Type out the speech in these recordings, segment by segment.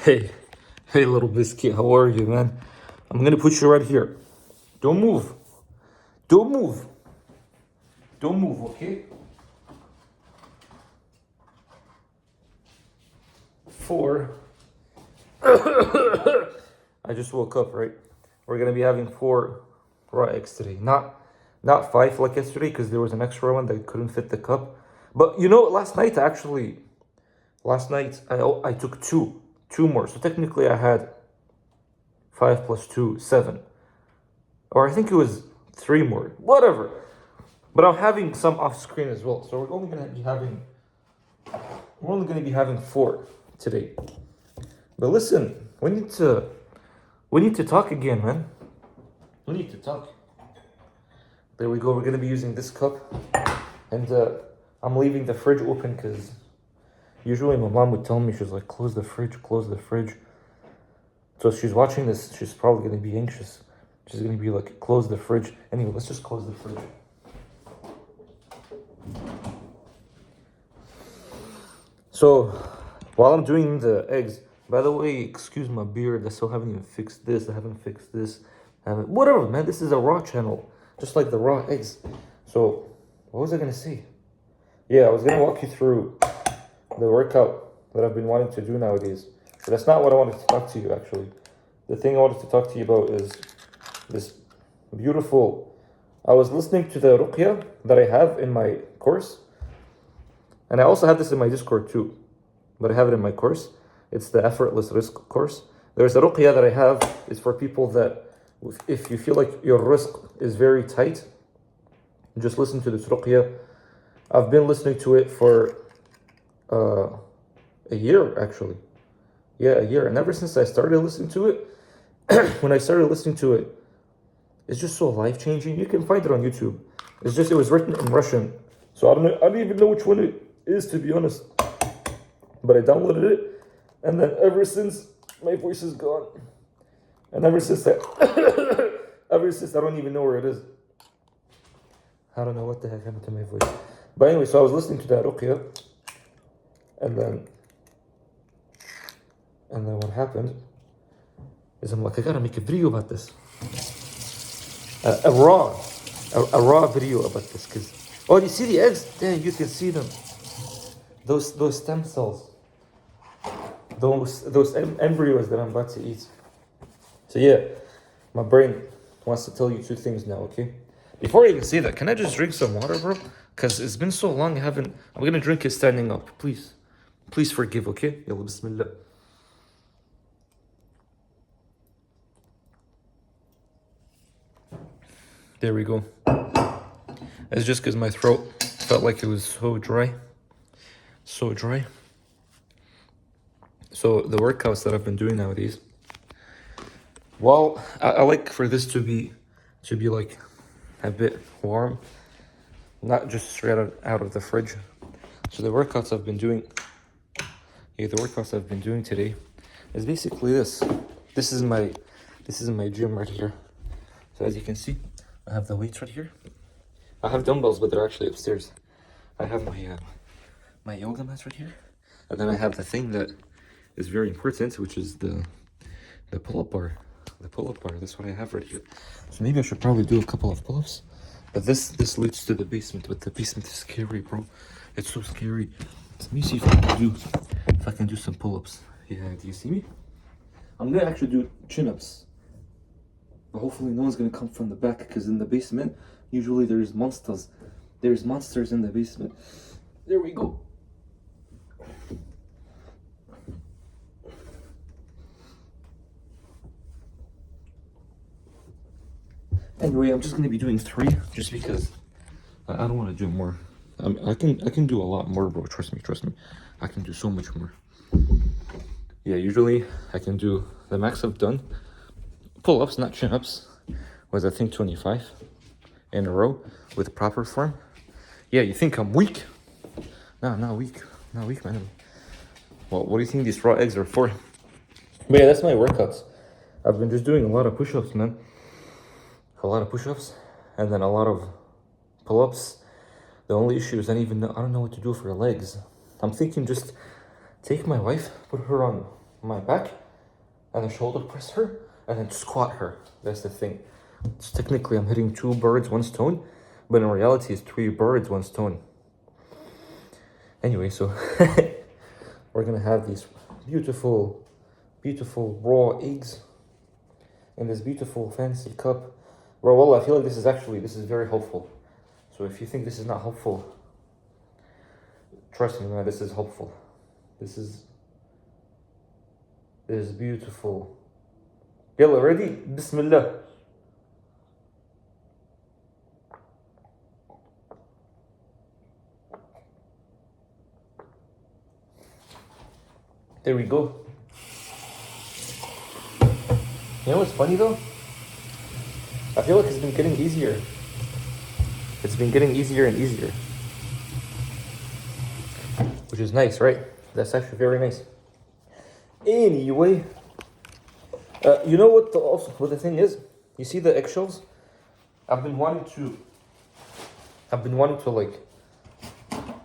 Hey, hey, little biscuit, how are you, man? I'm gonna put you right here. Don't move. Don't move. Don't move, okay? 4. I just woke up, right? We're gonna be having 4 raw eggs today. Not 5 like yesterday, because there was an extra one that couldn't fit the cup. But you know, last night I took two more. So technically I had 5 plus 2, 7. Or I think it was 3 more. Whatever. But I'm having some off screen as well. So we're only gonna be having 4 today. But listen, we need to talk again, man. We need to talk. There we go. We're gonna be using this cup, and I'm leaving the fridge open because usually my mom would tell me, she's like, close the fridge, close the fridge. So if she's watching this, she's probably gonna be anxious. She's gonna be like, close the fridge. Anyway, let's just close the fridge. So while I'm doing the eggs, by the way, excuse my beard, I still haven't even fixed this. I haven't fixed this. Whatever, man. This is a raw channel, just like the raw eggs. So what was I gonna say? Yeah, I was gonna walk you through the workout that I've been wanting to do nowadays. But that's not what I wanted to talk to you, actually. The thing I wanted to talk to you about is this beautiful... I was listening to the ruqya that I have in my course. And I also have this in my Discord too. But I have it in my course. It's the Effortless RIZQ course. There's a ruqya that I have. It's for people that, if you feel like your rizq is very tight, just listen to this ruqya. I've been listening to it for a year, actually. Yeah, a year. And ever since I started listening to it, when I started listening to it, it's just so life-changing. You can find it on YouTube. It was written in Russian. So I don't even know which one it is, to be honest. But I downloaded it, and then ever since, my voice is gone. And ever since I don't even know where it is. I don't know what the heck happened to my voice. But anyway, so I was listening to that ruqya, and then what happened is I'm like, I gotta make a video about this. A raw video about this, because oh, you see the eggs? There, you can see them. Those stem cells. Those embryos that I'm about to eat. So yeah, my brain wants to tell you 2 things now, okay? Before I even say that, can I just drink some water, bro? Because it's been so long I'm gonna drink it standing up. Please. Please forgive, okay? Yalla, bismillah. There we go. It's just because my throat felt like it was so dry. So dry. So the workouts that I've been doing nowadays, well, I like for this to be like a bit warm, not just straight out of the fridge. So the workouts I've been doing today is basically this. This is my gym right here. So as you can see, I have the weights right here. I have dumbbells, but they're actually upstairs. I have my yoga mats right here, and then I have the thing that is very important, which is the pull-up bar. The pull-up bar. That's what I have right here. So maybe I should probably do a couple of pull-ups. But this leads to the basement. But the basement is scary, bro. It's so scary. Let me see if I can do some pull-ups. Yeah, do you see me? I'm gonna actually do chin-ups. But hopefully no one's gonna come from the back, because in the basement, usually there's monsters. There's monsters in the basement. There we go. Anyway, I'm just gonna be doing 3, just because I don't want to do more. I can do a lot more, bro. Trust me. I can do so much more. Yeah, usually I can do the max I've done. Pull-ups, not chin-ups, was I think 25 in a row with proper form. Yeah, you think I'm weak? No, not weak, man. Well, what do you think these raw eggs are for? But yeah, that's my workouts. I've been just doing a lot of push-ups, man. A lot of push-ups, and then a lot of pull-ups. The only issue is I don't know what to do for her legs. I'm thinking just take my wife, put her on my back, and then shoulder press her, and then squat her. That's the thing. So technically, I'm hitting 2 birds, 1 stone, but in reality, it's 3 birds, 1 stone. Anyway, so we're gonna have these beautiful, beautiful raw eggs in this beautiful fancy cup. Bro, wallah, I feel like this is very helpful. So if you think this is not helpful, trust me, man, this is helpful. This is beautiful. Yalla, ready? Bismillah. There we go. You know what's funny though? I feel like it's been getting easier. It's been getting easier and easier. Which is nice, right? That's actually very nice. Anyway, you know what the thing is? You see the eggshells? I've been wanting to like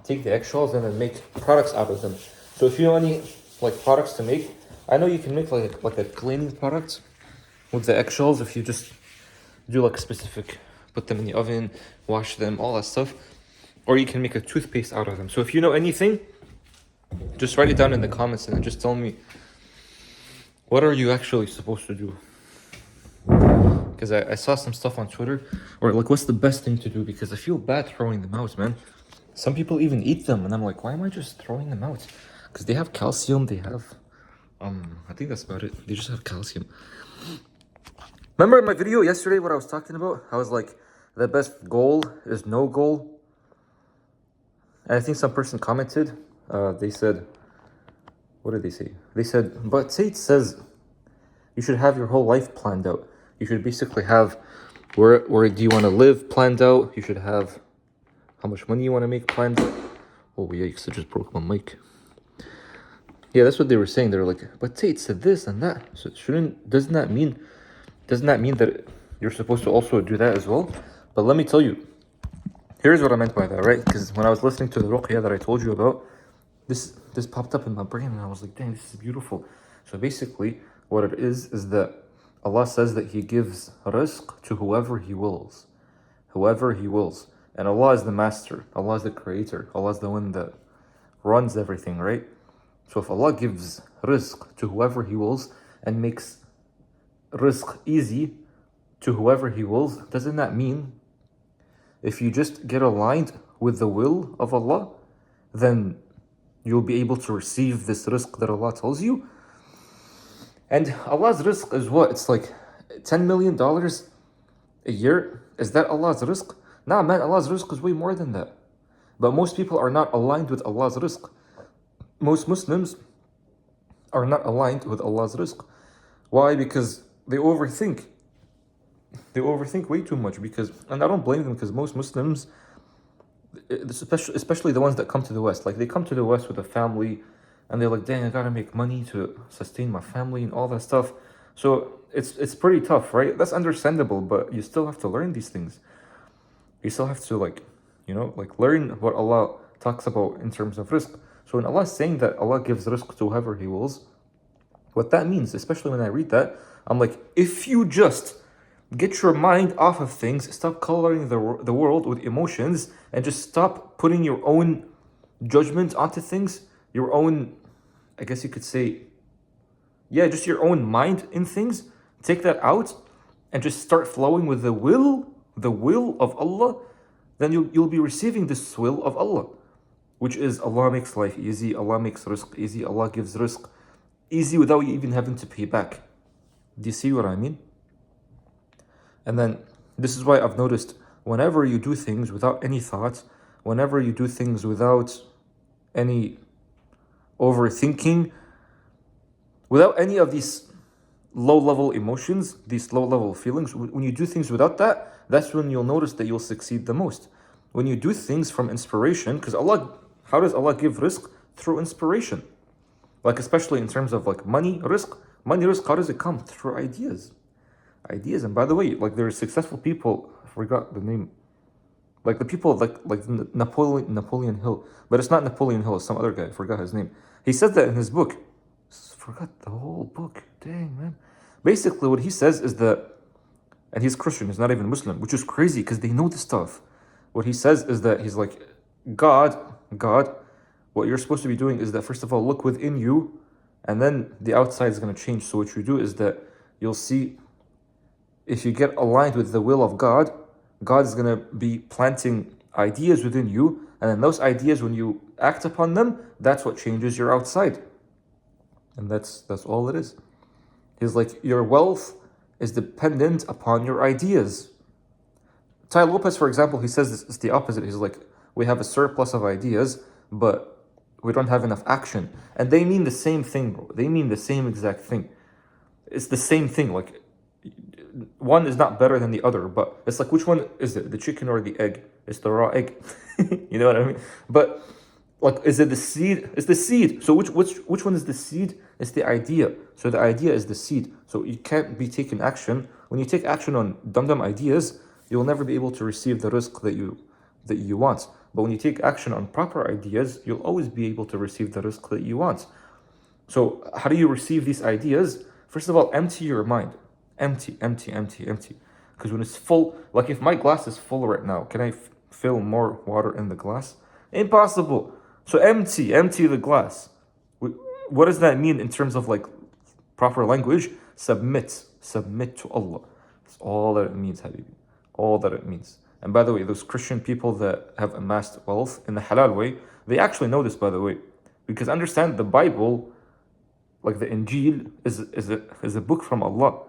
take the eggshells and then make products out of them. So if you know any like products to make, I know you can make like a cleaning product with the eggshells if you just do like specific, put them in the oven, wash them, all that stuff. Or you can make a toothpaste out of them. So if you know anything, just write it down in the comments and then just tell me, what are you actually supposed to do? Because I saw some stuff on Twitter, or like, what's the best thing to do? Because I feel bad throwing them out, man. Some people even eat them, and I'm like, why am I just throwing them out? Because they have calcium, they have, I think that's about it. They just have calcium. Remember in my video yesterday what I was talking about? I was like, the best goal is no goal. And I think some person commented, they said, what did they say? They said, but Said says you should have your whole life planned out. You should basically have where do you want to live planned out. You should have how much money you want to make planned out. Oh, yikes, I just broke my mic. Yeah, that's what they were saying. They were like, but Said said this and that. So doesn't that mean that you're supposed to also do that as well? But let me tell you, here's what I meant by that, right? Because when I was listening to the ruqya that I told you about, this popped up in my brain and I was like, dang, this is beautiful. So basically, what it is that Allah says that He gives rizq to whoever He wills. Whoever He wills. And Allah is the master. Allah is the creator. Allah is the one that runs everything, right? So if Allah gives rizq to whoever He wills and makes rizq easy to whoever He wills, doesn't that mean if you just get aligned with the will of Allah, then you'll be able to receive this rizq that Allah tells you? And Allah's rizq is what? It's like $10 million a year. Is that Allah's rizq? Nah, man, Allah's rizq is way more than that. But most people are not aligned with Allah's rizq. Most Muslims are not aligned with Allah's rizq. Why? Because they overthink. They overthink way too much. And I don't blame them, because most Muslims, especially the ones that come to the West, like they come to the West with a family, and they're like, dang, I gotta make money to sustain my family and all that stuff. So it's pretty tough, right? That's understandable, but you still have to learn these things. You still have to learn what Allah talks about in terms of rizq. So when Allah is saying that Allah gives rizq to whoever He wills, what that means, especially when I read that, I'm like, if you just get your mind off of things, stop coloring the world with emotions, and just stop putting your own judgment onto things, your own, I guess you could say, just your own mind in things, take that out and just start flowing with the will of Allah, then you'll be receiving this will of Allah, which is Allah makes life easy, Allah makes rizq easy, Allah gives rizq easy without you even having to pay back. Do you see what I mean? And then this is why I've noticed whenever you do things without any thought, whenever you do things without any overthinking, without any of these low-level emotions, these low-level feelings, when you do things without that, that's when you'll notice that you'll succeed the most. When you do things from inspiration, because how does Allah give rizq? Through inspiration. Like especially in terms of like money rizq, how does it come? Through ideas. And by the way, like there are successful people, I forgot the name, like the people like Napoleon Hill, but it's not Napoleon Hill, it's some other guy, I forgot his name. He said that in his book, forgot the whole book. Dang, man. Basically, what he says is that, and he's Christian, he's not even Muslim, which is crazy because they know this stuff. What he says is that he's like, God, what you're supposed to be doing is that, first of all, look within you, and then the outside is going to change. So what you do is that you'll see, if you get aligned with the will of God, God is going to be planting ideas within you, and then those ideas, when you act upon them, that's what changes your outside. And that's all it is. He's like, your wealth is dependent upon your ideas. Ty Lopez, for example, he says this is the opposite. He's like, we have a surplus of ideas, but we don't have enough action. And they mean the same thing, bro. They mean the same exact thing. It's the same thing. Like, one is not better than the other, but it's like, which one is it? The chicken or the egg? It's the raw egg. You know what I mean? But like, is it the seed? It's the seed. So which one is the seed? It's the idea. So the idea is the seed. So you can't be taking action. When you take action on dumb ideas, you'll never be able to receive the rizq that you want. But when you take action on proper ideas, you'll always be able to receive the rizq that you want. So how do you receive these ideas? First of all, empty your mind. Empty. Because when it's full, like if my glass is full right now, can I fill more water in the glass? Impossible. So empty the glass. What does that mean in terms of like proper language? Submit to Allah. That's all that it means, Habibi. All that it means. And by the way, those Christian people that have amassed wealth in the halal way, they actually know this, by the way. Because understand, the Bible, like the Injil, is a book from Allah.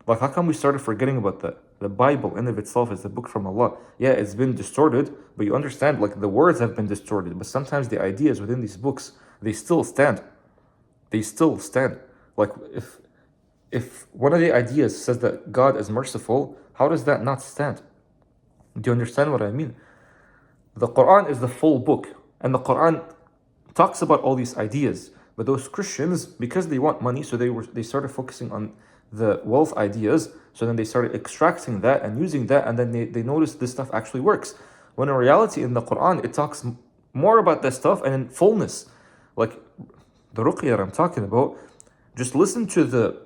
Like, how come we started forgetting about that? The Bible in of itself is a book from Allah. Yeah, it's been distorted, but you understand, like, the words have been distorted, but sometimes the ideas within these books, they still stand. They still stand. Like, if one of the ideas says that God is merciful, how does that not stand? Do you understand what I mean? The Quran is the full book, and the Quran talks about all these ideas. But those Christians, because they want money, so they started focusing on the wealth ideas. So then they started extracting that and using that, and then they noticed this stuff actually works. When in reality, in the Quran, it talks more about that stuff and in fullness. Like the ruqyah I'm talking about, just listen to the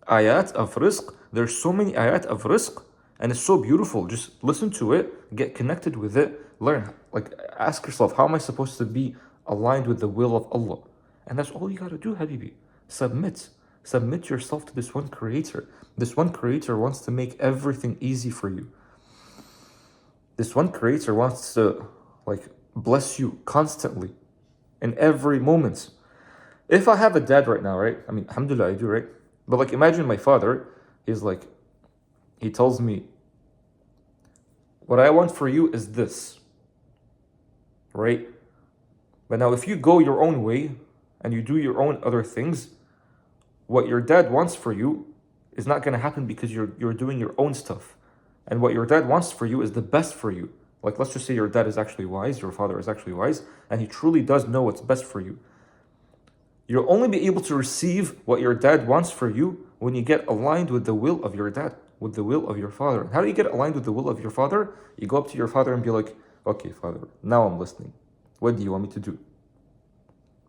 ayat of rizq. There's so many ayat of rizq, and it's so beautiful. Just listen to it, get connected with it, learn. Like, ask yourself, how am I supposed to be aligned with the will of Allah? And that's all you gotta do, Habibi. Submit yourself to this one creator. This one creator wants to make everything easy for you. This one creator wants to, like, bless you constantly in every moment. If I have a dad right now, right? I mean, alhamdulillah, I do, right? But like, imagine my father, he tells me, what I want for you is this, right? But now if you go your own way and you do your own other things, what your dad wants for you is not going to happen because you're doing your own stuff. And what your dad wants for you is the best for you. Like, let's just say your dad is actually wise, your father is actually wise, and he truly does know what's best for you. You'll only be able to receive what your dad wants for you when you get aligned with the will of your dad, with the will of your father. And how do you get aligned with the will of your father? You go up to your father and be like, okay, father, now I'm listening. What do you want me to do?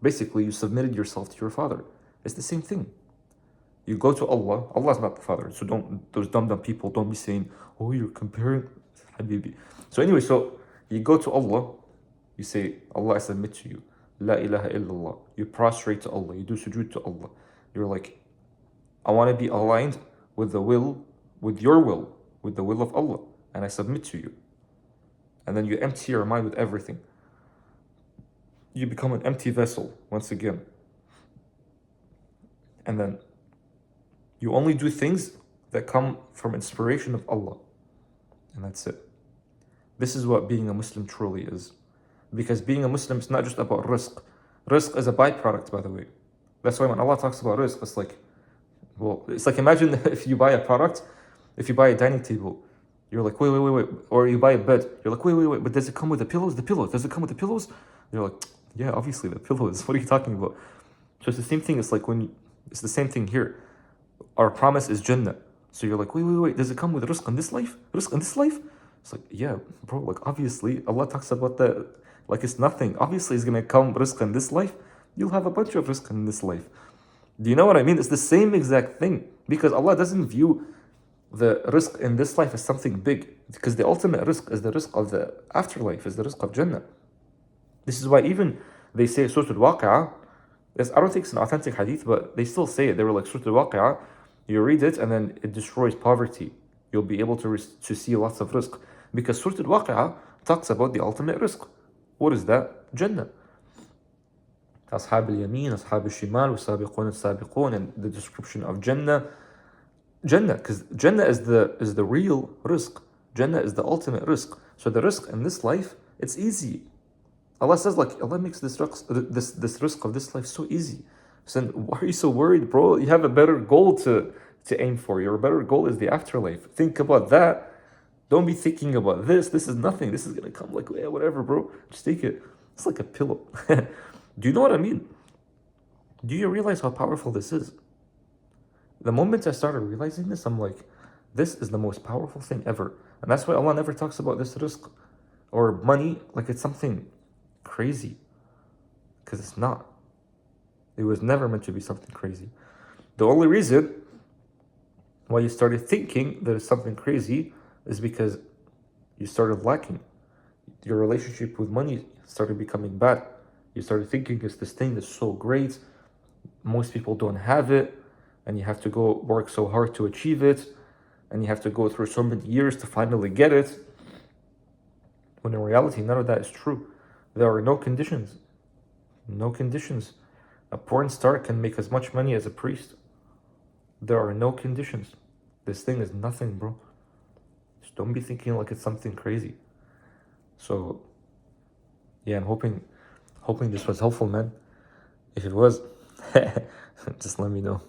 Basically, you submitted yourself to your father. It's the same thing. You go to Allah. Allah is not the father. So those dumb people, don't be saying, oh, you're comparing, Habibi. So anyway, so you go to Allah. You say, Allah, I submit to you. La ilaha illallah. You prostrate to Allah. You do sujood to Allah. You're like, I want to be aligned with the will, with your will, with the will of Allah. And I submit to you. And then you empty your mind with everything. You become an empty vessel once again. And then you only do things that come from inspiration of Allah. And that's it. This is what being a Muslim truly is. Because being a Muslim is not just about rizq. Rizq is a byproduct, by the way. That's why when Allah talks about rizq, it's like, well, it's like, imagine if you buy a product, if you buy a dining table, you're like, wait. Or you buy a bed, you're like, wait, but does it come with the pillows? The pillows, does it come with the pillows? You're like, yeah, obviously the pillows. What are you talking about? So it's the same thing. It's like it's the same thing here. Our promise is Jannah. So you're like, wait, does it come with rizq in this life? Rizq in this life? It's like, yeah, bro, like obviously Allah talks about that like it's nothing. Obviously it's gonna come rizq in this life. You'll have a bunch of rizq in this life. Do you know what I mean? It's the same exact thing, because Allah doesn't view the rizq in this life as something big, because the ultimate rizq is the rizq of the afterlife, is the rizq of Jannah. This is why even they say Surah Al-Waqi'ah, I don't think it's an authentic hadith, but they still say it. They were like, Surah Al-Waqi'ah, you read it and then it destroys poverty. You'll be able to see lots of rizq. Because Surah Al-Waqi'ah talks about the ultimate rizq. What is that? Jannah. Ashab al-Yameen, Ashab al-Shimal, Sabiqun al-Sabiqun, and the description of Jannah. Jannah, because Jannah is the real rizq. Jannah is the ultimate rizq. So the rizq in this life, it's easy. Allah says, like, Allah makes this rizq of this life so easy. So then why are you so worried, bro? You have a better goal to aim for. Your better goal is the afterlife. Think about that. Don't be thinking about this. This is nothing. This is gonna come like, yeah, whatever, bro. Just take it. It's like a pillow. Do you know what I mean? Do you realize how powerful this is? The moment I started realizing this, I'm like, this is the most powerful thing ever. And that's why Allah never talks about this rizq or money like it's something crazy. Because it's not. It was never meant to be something crazy. The only reason why you started thinking that it's something crazy is because you started lacking. Your relationship with money started becoming bad. You started thinking it's this thing that's so great. Most people don't have it. And you have to go work so hard to achieve it. And you have to go through so many years to finally get it. When in reality, none of that is true. There are no conditions. No conditions. A porn star can make as much money as a priest. There are no conditions. This thing is nothing, bro. Just don't be thinking like it's something crazy. So, yeah, I'm hoping this was helpful, man. If it was, just let me know.